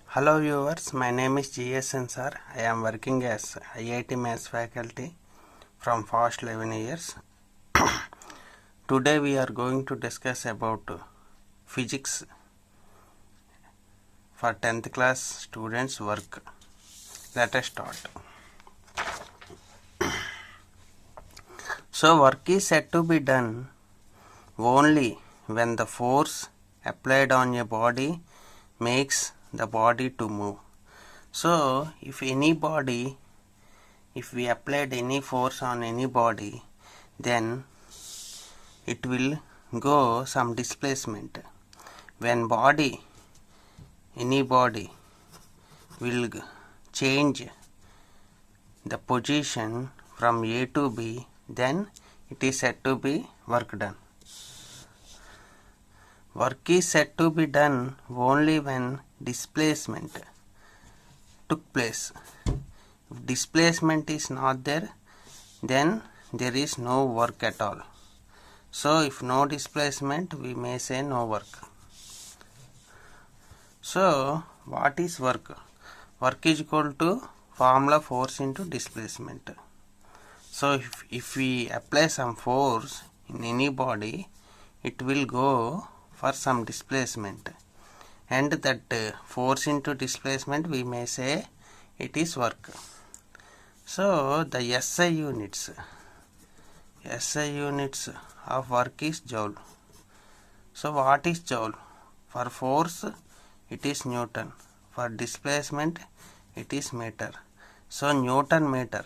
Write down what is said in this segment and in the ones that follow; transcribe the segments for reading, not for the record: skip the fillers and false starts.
Hello viewers, my name is G.S. Sensar. I am working as IIT Maths faculty from past 11 years. Today we are going to discuss about physics for 10th class students work. Let us start. So work is said to be done only when the force applied on a body makes the body to move. So if we applied any force on any body, then it will go some displacement. When any body will change the position from A to B, then it is said to be work done. Work is said to be done only when displacement took place. If displacement is not there, then there is no work at all. So if no displacement, we may say no work. So what is work? Work is equal to formula force into displacement. So if we apply some force in any body, it will go for some displacement, and that force into displacement we may say it is work. So the SI units of work is joule. So what is joule? For force it is Newton, for displacement it is meter. So Newton meter.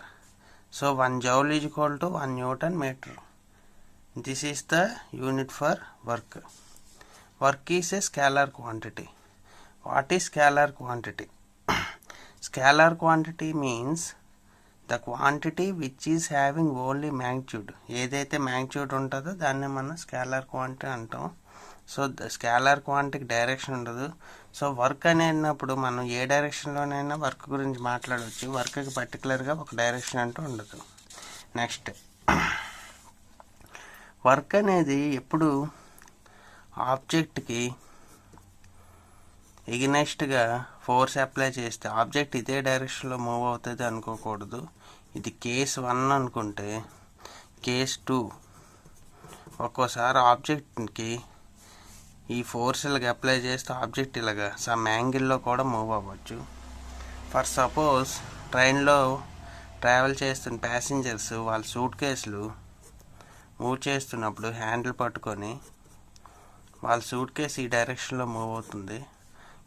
So 1 joule is equal to 1 Newton meter. This is the unit for work. Work is a scalar quantity. What is scalar quantity? Scalar quantity means the quantity which is having only magnitude. ఏదైతే magnitude ఉంటుందో దాన్ని మనం scalar quantity అంటాం. So scalar క్వాంటిటీకి direction ఉండదు. So work అనేటప్పుడు మనం ఏ డైరెక్షన్లోనైనా work గురించి మాట్లాడవచ్చు. వర్క్కి పర్టికులర్గా ఒక డైరెక్షన్ అంటూ ఉండదు. నెక్స్ట్, వర్క్ అనేది ఎప్పుడు ఆబ్జెక్ట్కి ఎగనెస్ట్గా ఫోర్స్ అప్లై చేస్తే ఆబ్జెక్ట్ ఇదే డైరెక్షన్లో మూవ్ అవుతుంది అనుకోకూడదు. ఇది కేస్ 1 అనుకుంటే, కేస్ 2 ఒక్కోసారి ఆబ్జెక్ట్కి ఈ ఫోర్స్ ఇలాగ అప్లై చేస్తే ఆబ్జెక్ట్ ఇలాగా సమ్ యాంగిల్లో కూడా మూవ్ అవ్వచ్చు. ఫర్ సపోజ్ ట్రైన్లో ట్రావెల్ చేస్తున్న ప్యాసింజర్స్ వాళ్ళ సూట్ కేసులు మూవ్ చేస్తున్నప్పుడు హ్యాండిల్ పట్టుకొని వాళ్ళ సూట్ కేసు ఈ డైరెక్షన్లో మూవ్ అవుతుంది,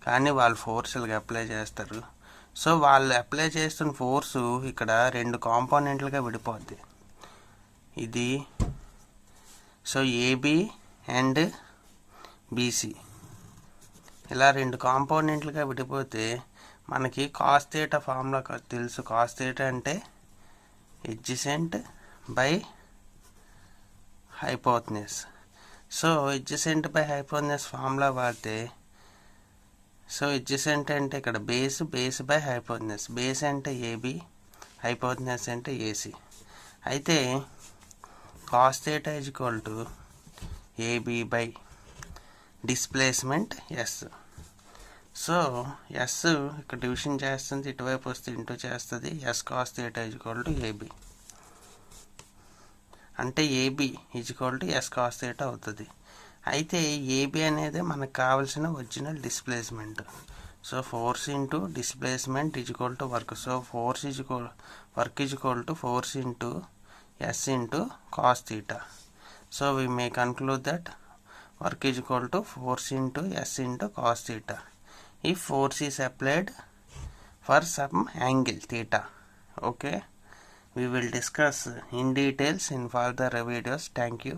కానీ వాళ్ళు ఫోర్సులుగా అప్లై చేస్తారు. సో వాళ్ళు అప్లై చేస్తున్న ఫోర్సు ఇక్కడ 2 కాంపోనెంట్లుగా విడిపోద్ది. ఇది సో ఏబి అండ్ బీసీ ఇలా 2 కాంపోనెంట్లుగా విడిపోతే మనకి కాస్ థీటా ఫార్ములా తెలుసు. కాస్ థీటా అంటే adjacent by hypotenuse. So adjacent by hypotenuse formula వాడితే, సో ఎడ్జసెంట్ అంటే ఇక్కడ బేస్ బై హైపోటెన్యూస్. బేస్ అంటే ఏబి, హైపోటెన్యూస్ అంటే ఏసి. అయితే cos theta is equal to AB by displacement S. So S ఇక్కడ division చేస్తుంది, ఇటువైపు వస్తే ఇంటూ చేస్తుంది. S cos theta is equal to AB అంటే AB is equal to S cos theta అవుతుంది. అయితే ఏబి అనేది మనకు కావాల్సిన original displacement. So force into displacement is equal to work. So work is equal to force into S into cos theta. So we may conclude that work is equal to force into S into cos theta if force is applied for some angle theta. Okay, we will discuss in details in further videos. Thank you.